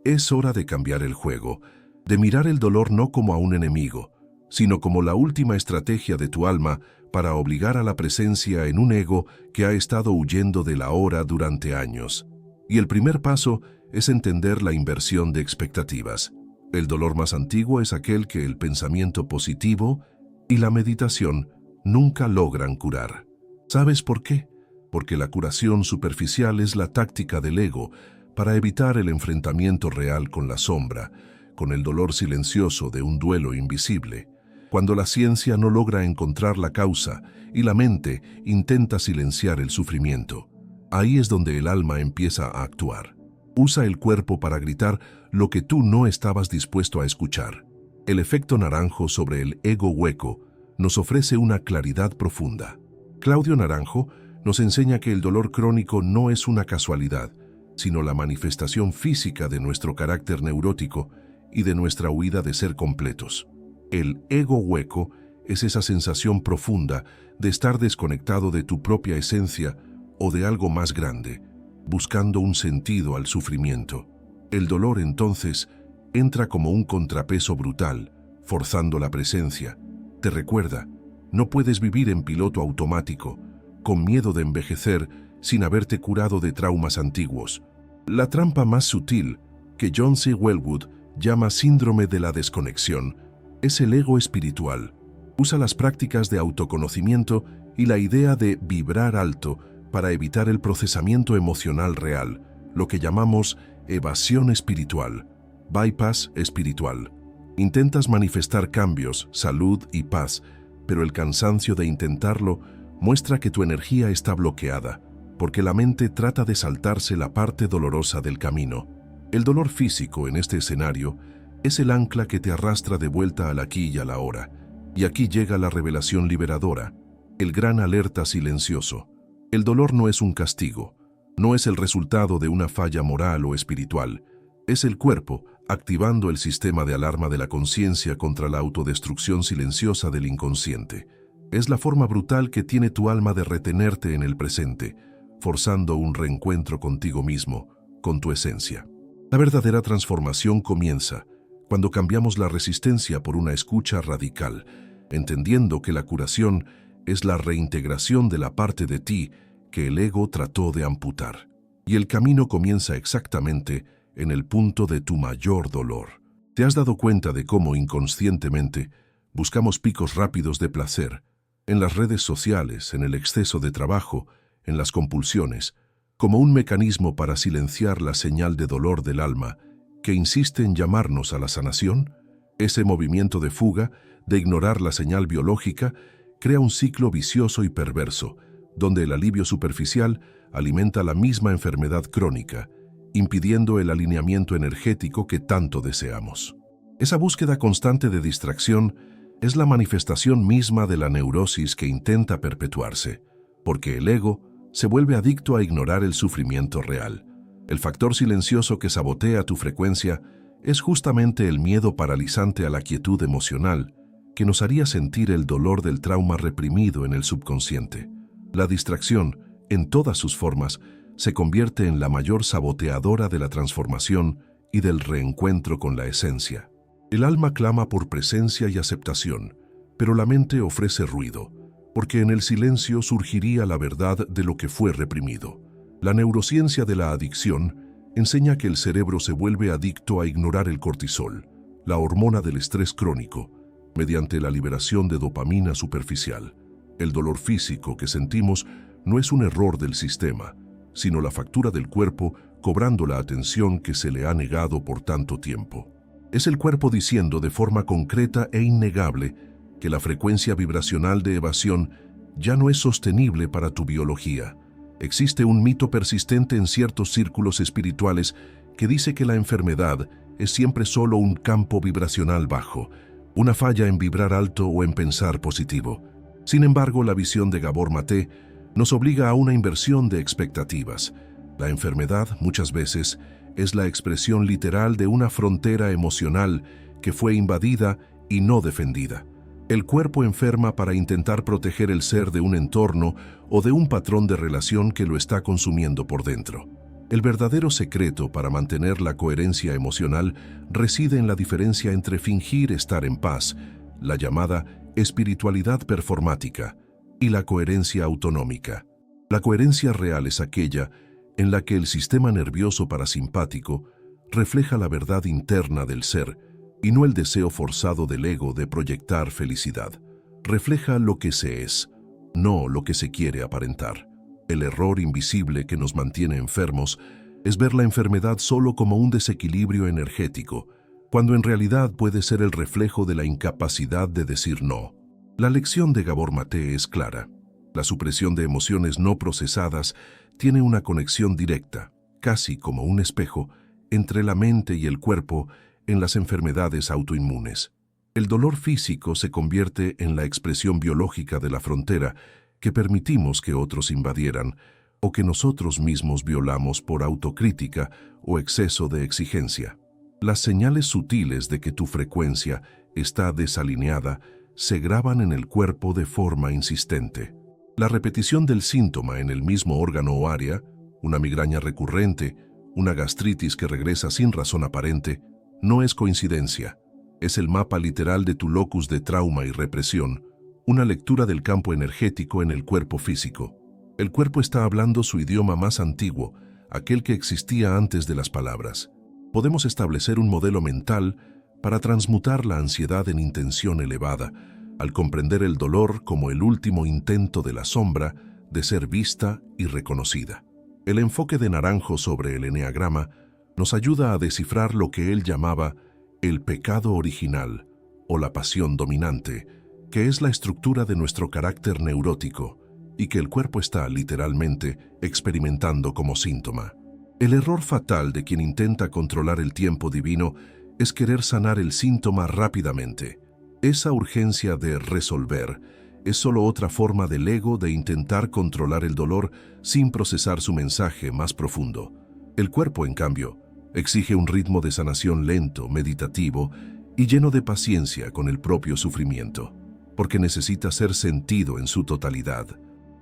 Es hora de cambiar el juego, de mirar el dolor no como a un enemigo, sino como la última estrategia de tu alma para obligar a la presencia en un ego que ha estado huyendo de la hora durante años. Y el primer paso es entender la inversión de expectativas. El dolor más antiguo es aquel que el pensamiento positivo y la meditación nunca logran curar. ¿Sabes por qué? Porque la curación superficial es la táctica del ego para evitar el enfrentamiento real con la sombra, con el dolor silencioso de un duelo invisible. Cuando la ciencia no logra encontrar la causa y la mente intenta silenciar el sufrimiento, ahí es donde el alma empieza a actuar. Usa el cuerpo para gritar lo que tú no estabas dispuesto a escuchar. El efecto naranjo sobre el ego hueco nos ofrece una claridad profunda. Claudio Naranjo nos enseña que el dolor crónico no es una casualidad, sino la manifestación física de nuestro carácter neurótico y de nuestra huida de ser completos. El ego hueco es esa sensación profunda de estar desconectado de tu propia esencia o de algo más grande, buscando un sentido al sufrimiento. El dolor, entonces, entra como un contrapeso brutal, forzando la presencia. Te recuerda, no puedes vivir en piloto automático, con miedo de envejecer sin haberte curado de traumas antiguos. La trampa más sutil, que John C. Wellwood llama síndrome de la desconexión, es el ego espiritual. Usa las prácticas de autoconocimiento y la idea de vibrar alto para evitar el procesamiento emocional real, lo que llamamos evasión espiritual, bypass espiritual. Intentas manifestar cambios, salud y paz, pero el cansancio de intentarlo muestra que tu energía está bloqueada, porque la mente trata de saltarse la parte dolorosa del camino. El dolor físico en este escenario es el ancla que te arrastra de vuelta al aquí y a la hora. Y aquí llega la revelación liberadora, el gran alerta silencioso. El dolor no es un castigo, no es el resultado de una falla moral o espiritual. Es el cuerpo activando el sistema de alarma de la conciencia contra la autodestrucción silenciosa del inconsciente. Es la forma brutal que tiene tu alma de retenerte en el presente, forzando un reencuentro contigo mismo, con tu esencia. La verdadera transformación comienza cuando cambiamos la resistencia por una escucha radical, entendiendo que la curación es la reintegración de la parte de ti que el ego trató de amputar. Y el camino comienza exactamente en el punto de tu mayor dolor. ¿Te has dado cuenta de cómo inconscientemente buscamos picos rápidos de placer en las redes sociales, en el exceso de trabajo, en las compulsiones, como un mecanismo para silenciar la señal de dolor del alma que insiste en llamarnos a la sanación? Ese movimiento de fuga, de ignorar la señal biológica, crea un ciclo vicioso y perverso, donde el alivio superficial alimenta la misma enfermedad crónica, impidiendo el alineamiento energético que tanto deseamos. Esa búsqueda constante de distracción es la manifestación misma de la neurosis que intenta perpetuarse, porque el ego se vuelve adicto a ignorar el sufrimiento real. El factor silencioso que sabotea tu frecuencia es justamente el miedo paralizante a la quietud emocional que nos haría sentir el dolor del trauma reprimido en el subconsciente. La distracción, en todas sus formas, se convierte en la mayor saboteadora de la transformación y del reencuentro con la esencia. El alma clama por presencia y aceptación, pero la mente ofrece ruido, porque en el silencio surgiría la verdad de lo que fue reprimido. La neurociencia de la adicción enseña que el cerebro se vuelve adicto a ignorar el cortisol, la hormona del estrés crónico, mediante la liberación de dopamina superficial. El dolor físico que sentimos no es un error del sistema, sino la factura del cuerpo cobrando la atención que se le ha negado por tanto tiempo. Es el cuerpo diciendo de forma concreta e innegable que la frecuencia vibracional de evasión ya no es sostenible para tu biología. Existe un mito persistente en ciertos círculos espirituales que dice que la enfermedad es siempre solo un campo vibracional bajo, una falla en vibrar alto o en pensar positivo. Sin embargo, la visión de Gabor Maté nos obliga a una inversión de expectativas. La enfermedad, muchas veces, es la expresión literal de una frontera emocional que fue invadida y no defendida. El cuerpo enferma para intentar proteger el ser de un entorno o de un patrón de relación que lo está consumiendo por dentro. El verdadero secreto para mantener la coherencia emocional reside en la diferencia entre fingir estar en paz, la llamada espiritualidad performática, y la coherencia autonómica. La coherencia real es aquella en la que el sistema nervioso parasimpático refleja la verdad interna del ser y no el deseo forzado del ego de proyectar felicidad. Refleja lo que se es, no lo que se quiere aparentar. El error invisible que nos mantiene enfermos es ver la enfermedad solo como un desequilibrio energético, cuando en realidad puede ser el reflejo de la incapacidad de decir no. La lección de Gabor Maté es clara. La supresión de emociones no procesadas tiene una conexión directa, casi como un espejo, entre la mente y el cuerpo en las enfermedades autoinmunes. El dolor físico se convierte en la expresión biológica de la frontera que permitimos que otros invadieran o que nosotros mismos violamos por autocrítica o exceso de exigencia. Las señales sutiles de que tu frecuencia está desalineada se graban en el cuerpo de forma insistente. La repetición del síntoma en el mismo órgano o área, una migraña recurrente, una gastritis que regresa sin razón aparente, no es coincidencia. Es el mapa literal de tu locus de trauma y represión, una lectura del campo energético en el cuerpo físico. El cuerpo está hablando su idioma más antiguo, aquel que existía antes de las palabras. Podemos establecer un modelo mental para transmutar la ansiedad en intención elevada, al comprender el dolor como el último intento de la sombra de ser vista y reconocida. El enfoque de Naranjo sobre el eneagrama nos ayuda a descifrar lo que él llamaba el pecado original o la pasión dominante, que es la estructura de nuestro carácter neurótico y que el cuerpo está literalmente experimentando como síntoma. El error fatal de quien intenta controlar el tiempo divino es querer sanar el síntoma rápidamente. Esa urgencia de resolver es solo otra forma del ego de intentar controlar el dolor sin procesar su mensaje más profundo. El cuerpo, en cambio, exige un ritmo de sanación lento, meditativo y lleno de paciencia con el propio sufrimiento, porque necesita ser sentido en su totalidad.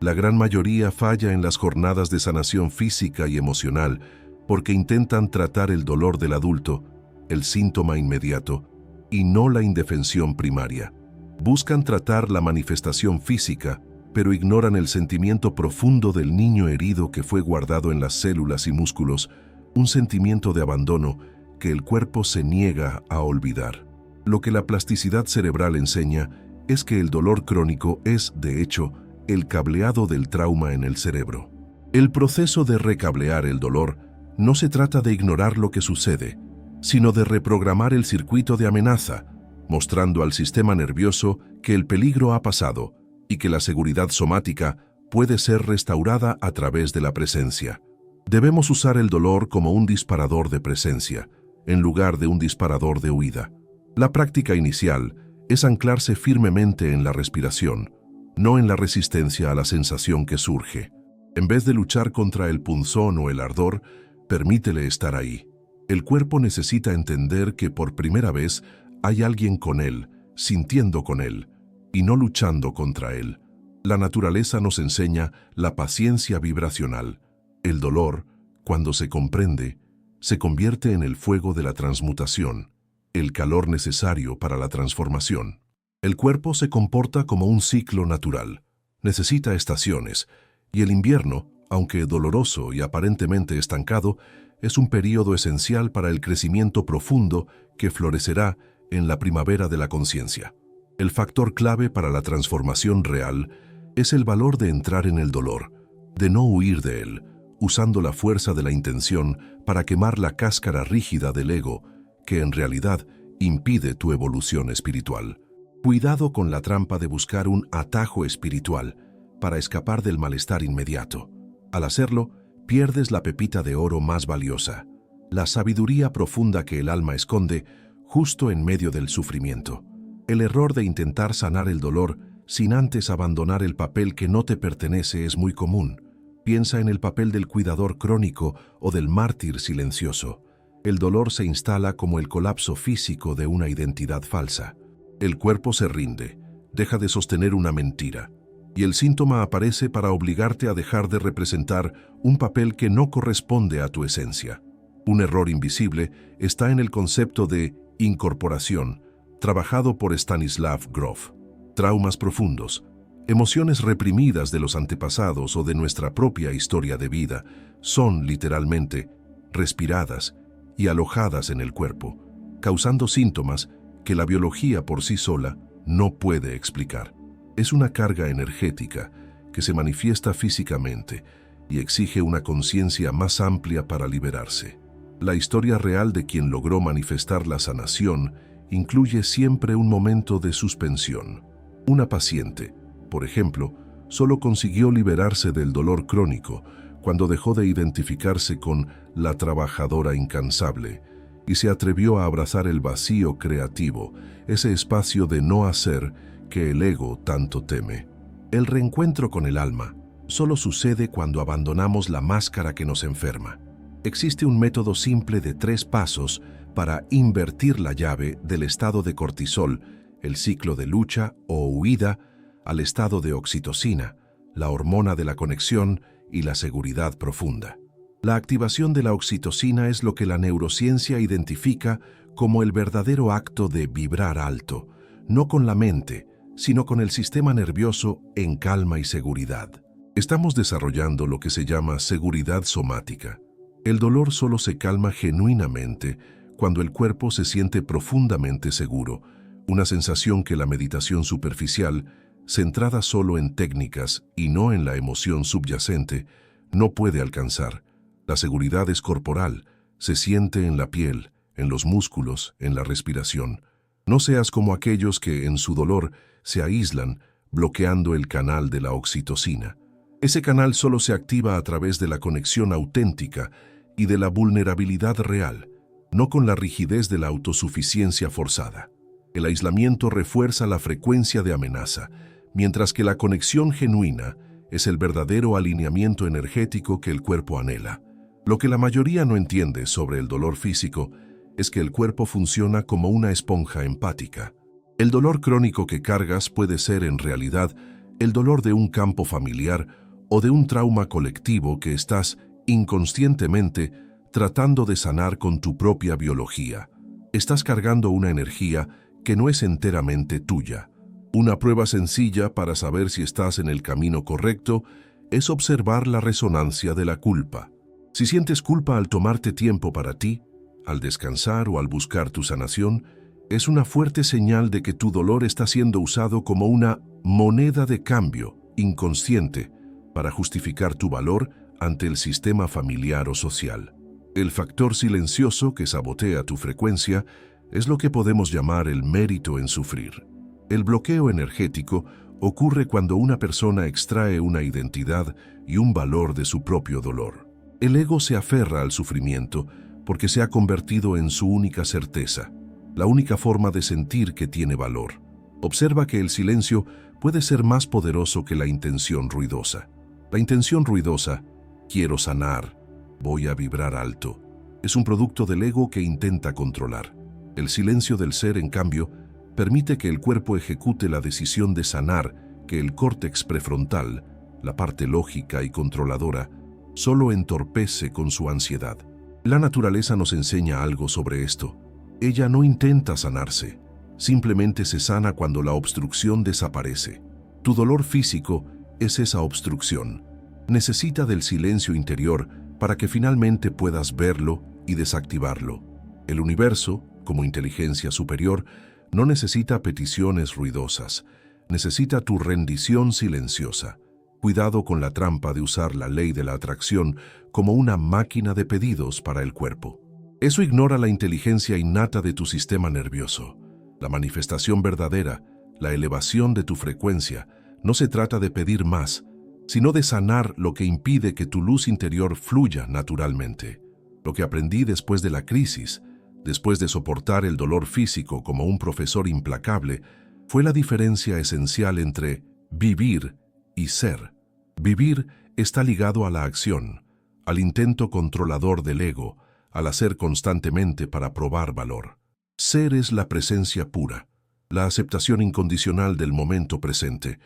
La gran mayoría falla en las jornadas de sanación física y emocional porque intentan tratar el dolor del adulto, el síntoma inmediato, y no la indefensión primaria. Buscan tratar la manifestación física, pero ignoran el sentimiento profundo del niño herido que fue guardado en las células y músculos, un sentimiento de abandono que el cuerpo se niega a olvidar. Lo que la plasticidad cerebral enseña es que el dolor crónico es, de hecho, el cableado del trauma en el cerebro. El proceso de recablear el dolor no se trata de ignorar lo que sucede, sino de reprogramar el circuito de amenaza, mostrando al sistema nervioso que el peligro ha pasado y que la seguridad somática puede ser restaurada a través de la presencia. Debemos usar el dolor como un disparador de presencia, en lugar de un disparador de huida. La práctica inicial es anclarse firmemente en la respiración, no en la resistencia a la sensación que surge. En vez de luchar contra el punzón o el ardor, permítele estar ahí. El cuerpo necesita entender que por primera vez hay alguien con él, sintiendo con él, y no luchando contra él. La naturaleza nos enseña la paciencia vibracional. El dolor, cuando se comprende, se convierte en el fuego de la transmutación, el calor necesario para la transformación. El cuerpo se comporta como un ciclo natural. Necesita estaciones, y el invierno, aunque doloroso y aparentemente estancado, es un período esencial para el crecimiento profundo que florecerá en la primavera de la conciencia. El factor clave para la transformación real es el valor de entrar en el dolor, de no huir de él, usando la fuerza de la intención para quemar la cáscara rígida del ego, que en realidad impide tu evolución espiritual. Cuidado con la trampa de buscar un atajo espiritual para escapar del malestar inmediato. Al hacerlo, pierdes la pepita de oro más valiosa, la sabiduría profunda que el alma esconde justo en medio del sufrimiento. El error de intentar sanar el dolor sin antes abandonar el papel que no te pertenece es muy común. Piensa en el papel del cuidador crónico o del mártir silencioso. El dolor se instala como el colapso físico de una identidad falsa. El cuerpo se rinde, deja de sostener una mentira. y el síntoma aparece para obligarte a dejar de representar un papel que no corresponde a tu esencia. Un error invisible está en el concepto de incorporación, trabajado por Stanislav Grof. Traumas profundos, emociones reprimidas de los antepasados o de nuestra propia historia de vida, son, literalmente, respiradas y alojadas en el cuerpo, causando síntomas que la biología por sí sola no puede explicar. Es una carga energética que se manifiesta físicamente y exige una conciencia más amplia para liberarse. La historia real de quien logró manifestar la sanación incluye siempre un momento de suspensión. Una paciente, por ejemplo, solo consiguió liberarse del dolor crónico cuando dejó de identificarse con la trabajadora incansable y se atrevió a abrazar el vacío creativo, ese espacio de no hacer que el ego tanto teme. El reencuentro con el alma solo sucede cuando abandonamos la máscara que nos enferma. Existe un método simple de 3 pasos para invertir la llave del estado de cortisol, el ciclo de lucha o huida, al estado de oxitocina, la hormona de la conexión y la seguridad profunda. La activación de la oxitocina es lo que la neurociencia identifica como el verdadero acto de vibrar alto, no con la mente, sino con el sistema nervioso en calma y seguridad. Estamos desarrollando lo que se llama seguridad somática. El dolor solo se calma genuinamente cuando el cuerpo se siente profundamente seguro, una sensación que la meditación superficial, centrada solo en técnicas y no en la emoción subyacente, no puede alcanzar. La seguridad es corporal, se siente en la piel, en los músculos, en la respiración. No seas como aquellos que en su dolor se aíslan, bloqueando el canal de la oxitocina. Ese canal solo se activa a través de la conexión auténtica y de la vulnerabilidad real, no con la rigidez de la autosuficiencia forzada. El aislamiento refuerza la frecuencia de amenaza, mientras que la conexión genuina es el verdadero alineamiento energético que el cuerpo anhela. Lo que la mayoría no entiende sobre el dolor físico es que el cuerpo funciona como una esponja empática. El dolor crónico que cargas puede ser en realidad el dolor de un campo familiar o de un trauma colectivo que estás inconscientemente tratando de sanar con tu propia biología. Estás cargando una energía que no es enteramente tuya. Una prueba sencilla para saber si estás en el camino correcto es observar la resonancia de la culpa. Si sientes culpa al tomarte tiempo para ti, al descansar o al buscar tu sanación, es una fuerte señal de que tu dolor está siendo usado como una moneda de cambio inconsciente para justificar tu valor ante el sistema familiar o social. El factor silencioso que sabotea tu frecuencia es lo que podemos llamar el mérito en sufrir. El bloqueo energético ocurre cuando una persona extrae una identidad y un valor de su propio dolor. El ego se aferra al sufrimiento porque se ha convertido en su única certeza, la única forma de sentir que tiene valor. Observa que el silencio puede ser más poderoso que la intención ruidosa. La intención ruidosa, quiero sanar, voy a vibrar alto, es un producto del ego que intenta controlar. El silencio del ser, en cambio, permite que el cuerpo ejecute la decisión de sanar que el córtex prefrontal, la parte lógica y controladora, solo entorpece con su ansiedad. La naturaleza nos enseña algo sobre esto. Ella no intenta sanarse, simplemente se sana cuando la obstrucción desaparece. Tu dolor físico es esa obstrucción. Necesita del silencio interior para que finalmente puedas verlo y desactivarlo. El universo, como inteligencia superior, no necesita peticiones ruidosas, necesita tu rendición silenciosa. Cuidado con la trampa de usar la ley de la atracción como una máquina de pedidos para el cuerpo. Eso ignora la inteligencia innata de tu sistema nervioso. La manifestación verdadera, la elevación de tu frecuencia, no se trata de pedir más, sino de sanar lo que impide que tu luz interior fluya naturalmente. Lo que aprendí después de la crisis, después de soportar el dolor físico como un profesor implacable, fue la diferencia esencial entre vivir y ser. Vivir está ligado a la acción, al intento controlador del ego, al hacer constantemente para probar valor. Ser es la presencia pura, la aceptación incondicional del momento presente,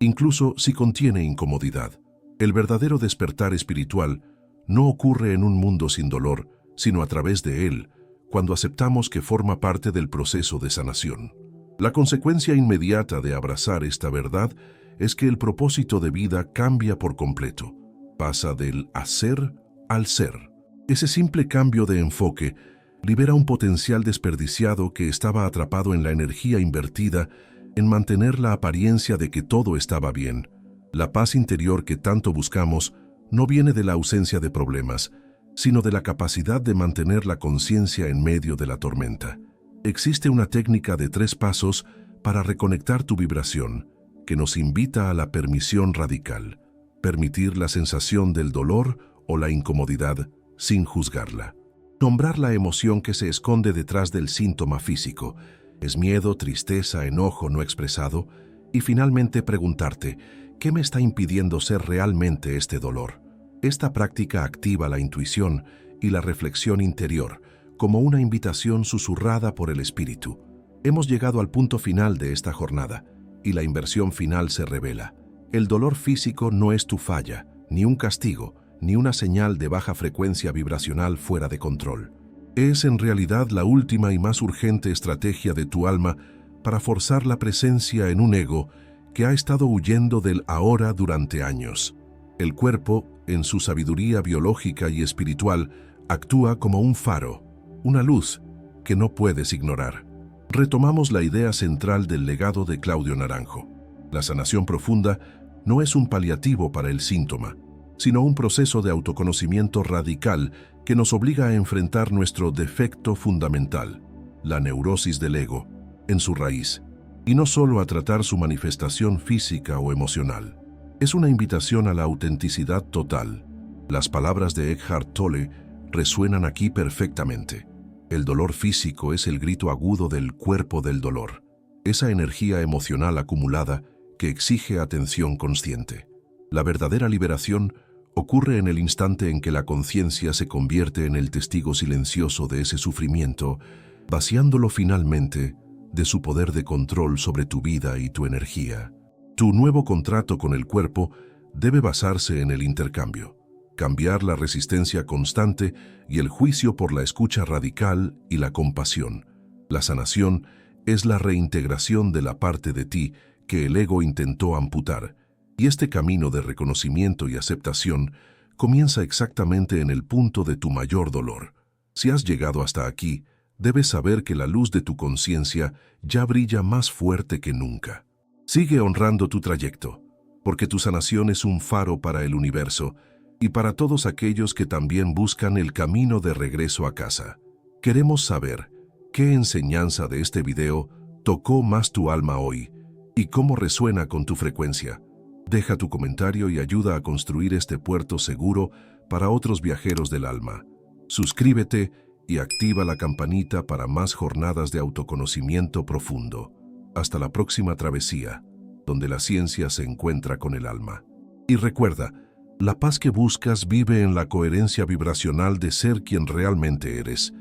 incluso si contiene incomodidad. El verdadero despertar espiritual no ocurre en un mundo sin dolor, sino a través de él, cuando aceptamos que forma parte del proceso de sanación. La consecuencia inmediata de abrazar esta verdad es que el propósito de vida cambia por completo. Pasa del hacer al ser. Ese simple cambio de enfoque libera un potencial desperdiciado que estaba atrapado en la energía invertida en mantener la apariencia de que todo estaba bien. La paz interior que tanto buscamos no viene de la ausencia de problemas, sino de la capacidad de mantener la conciencia en medio de la tormenta. Existe una técnica de 3 pasos para reconectar tu vibración, que nos invita a la permisión radical, permitir la sensación del dolor o la incomodidad sin juzgarla. Nombrar la emoción que se esconde detrás del síntoma físico, es miedo, tristeza, enojo no expresado, y finalmente preguntarte, ¿qué me está impidiendo ser realmente este dolor? Esta práctica activa la intuición y la reflexión interior, como una invitación susurrada por el espíritu. Hemos llegado al punto final de esta jornada, y la inversión final se revela. El dolor físico no es tu falla, ni un castigo, ni una señal de baja frecuencia vibracional fuera de control. Es en realidad la última y más urgente estrategia de tu alma para forzar la presencia en un ego que ha estado huyendo del ahora durante años. El cuerpo, en su sabiduría biológica y espiritual, actúa como un faro, una luz que no puedes ignorar. Retomamos la idea central del legado de Claudio Naranjo. La sanación profunda no es un paliativo para el síntoma, sino un proceso de autoconocimiento radical que nos obliga a enfrentar nuestro defecto fundamental, la neurosis del ego, en su raíz, y no solo a tratar su manifestación física o emocional. Es una invitación a la autenticidad total. Las palabras de Eckhart Tolle resuenan aquí perfectamente. El dolor físico es el grito agudo del cuerpo del dolor, esa energía emocional acumulada que exige atención consciente. La verdadera liberación ocurre en el instante en que la conciencia se convierte en el testigo silencioso de ese sufrimiento, vaciándolo finalmente de su poder de control sobre tu vida y tu energía. Tu nuevo contrato con el cuerpo debe basarse en el intercambio, cambiar la resistencia constante y el juicio por la escucha radical y la compasión. La sanación es la reintegración de la parte de ti que el ego intentó amputar, y este camino de reconocimiento y aceptación comienza exactamente en el punto de tu mayor dolor. Si has llegado hasta aquí, debes saber que la luz de tu conciencia ya brilla más fuerte que nunca. Sigue honrando tu trayecto, porque tu sanación es un faro para el universo y para todos aquellos que también buscan el camino de regreso a casa. Queremos saber qué enseñanza de este video tocó más tu alma hoy y cómo resuena con tu frecuencia. Deja tu comentario y ayuda a construir este puerto seguro para otros viajeros del alma. Suscríbete y activa la campanita para más jornadas de autoconocimiento profundo. Hasta la próxima travesía, donde la ciencia se encuentra con el alma. Y recuerda, la paz que buscas vive en la coherencia vibracional de ser quien realmente eres.